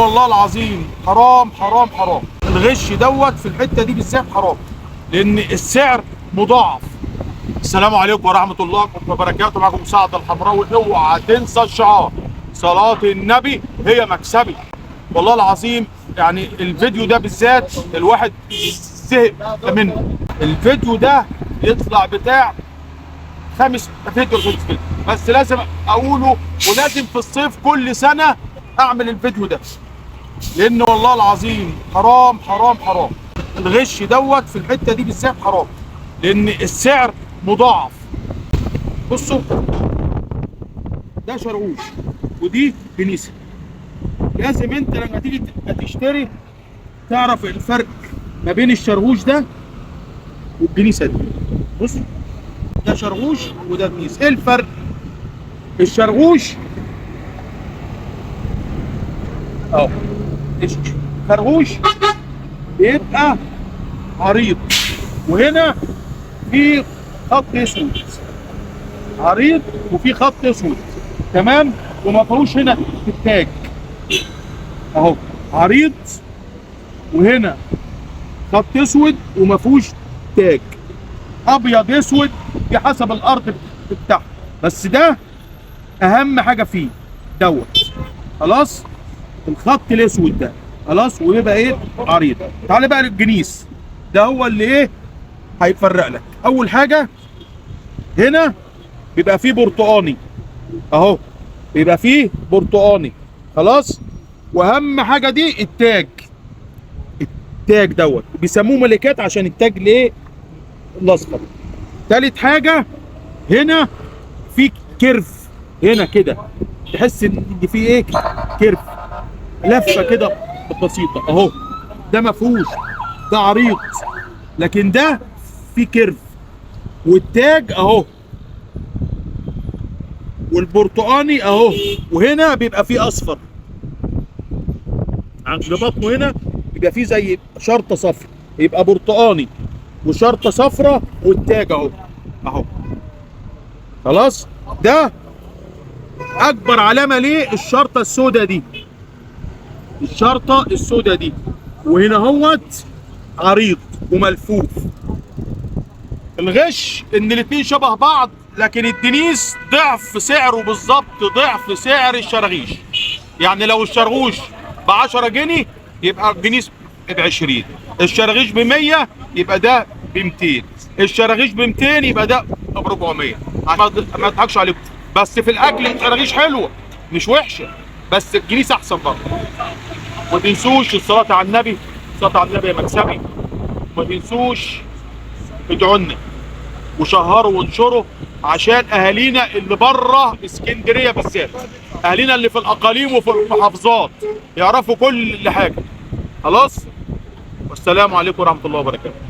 والله العظيم حرام حرام حرام. الغش دوت في الحته دي بالذات حرام، لان السعر مضاعف. السلام عليكم ورحمه الله وبركاته، معكم سعد الحمراوي. اوعى تنسى الشعار صلاه النبي هي مكسبي. والله العظيم يعني الفيديو ده بالذات الواحد زهق منه. الفيديو ده يطلع بتاع 5 فيديو بس لازم اقوله، ولازم في الصيف كل سنه اعمل الفيديو ده، لان والله العظيم حرام حرام حرام. الغش دوت في الحته دي بالذات حرام، لان السعر مضاعف. بصوا ده شرقوش ودي كنيسه. لازم انت لما تيجي تشتري تعرف الفرق ما بين الشرغوش ده والكنيسه دي. بص ده شرغوش وده كنيسه. ايه الفرق؟ الشرغوش اهو، الشرغوش بيبقى عريض، وهنا في خط اسود عريض وفي خط اسود، تمام، وما فيهوش هنا التاج اهو، عريض وهنا خط اسود وما فيهوش تاج، ابيض اسود بحسب الارض بتاعته. بس ده اهم حاجه فيه دوت، خلاص، الخط الاسود ده خلاص، ويبقى ايه عريض. تعالى بقى للجنيس، ده هو اللي ايه هيفرق لك. اول حاجه هنا بيبقى فيه برتقاني اهو، بيبقى فيه برتقاني خلاص. واهم حاجه دي التاج. التاج دوت بيسموه ملكات عشان التاج ليه الاصفر. تالت حاجه هنا في كيرف هنا كده، تحس ان في ايه كيرف، لفه كده بسيطه اهو. ده ما فيهوش، ده عريض، لكن ده في كيرف. والتاج اهو، والبرتقاني اهو، وهنا بيبقى فيه اصفر عند بطنه، هنا بيبقى فيه زي شرطه صفرا، يبقى برتقاني وشرطه صفرا والتاج اهو اهو، خلاص. ده اكبر علامه ليه الشرطه السوداء دي، الشرطه السوداء دي، وهنا هوت عريض وملفوف. الغش ان الاتنين شبه بعض، لكن الدنيس ضعف سعره بالظبط، ضعف سعر الشراغيش. يعني لو الشرغوش ب 10 جنيه يبقى الجنيس ب 20، الشراغيش ب 100 يبقى ده ب 200، الشراغيش ب 200 يبقى ده ب 400. ما اضحكش عليكم، بس في الاكل الشراغيش حلوه مش وحشه، بس الجنيس احسن برضه. ما تنسوش الصلاه على النبي، الصلاه على النبي يا مكسبي. ما تنسوش ادعوا لنا وشهروا وانشروا عشان اهالينا اللي بره اسكندريه بالذات، اهالينا اللي في الاقاليم وفي المحافظات يعرفوا كل حاجه. خلاص، والسلام عليكم ورحمه الله وبركاته.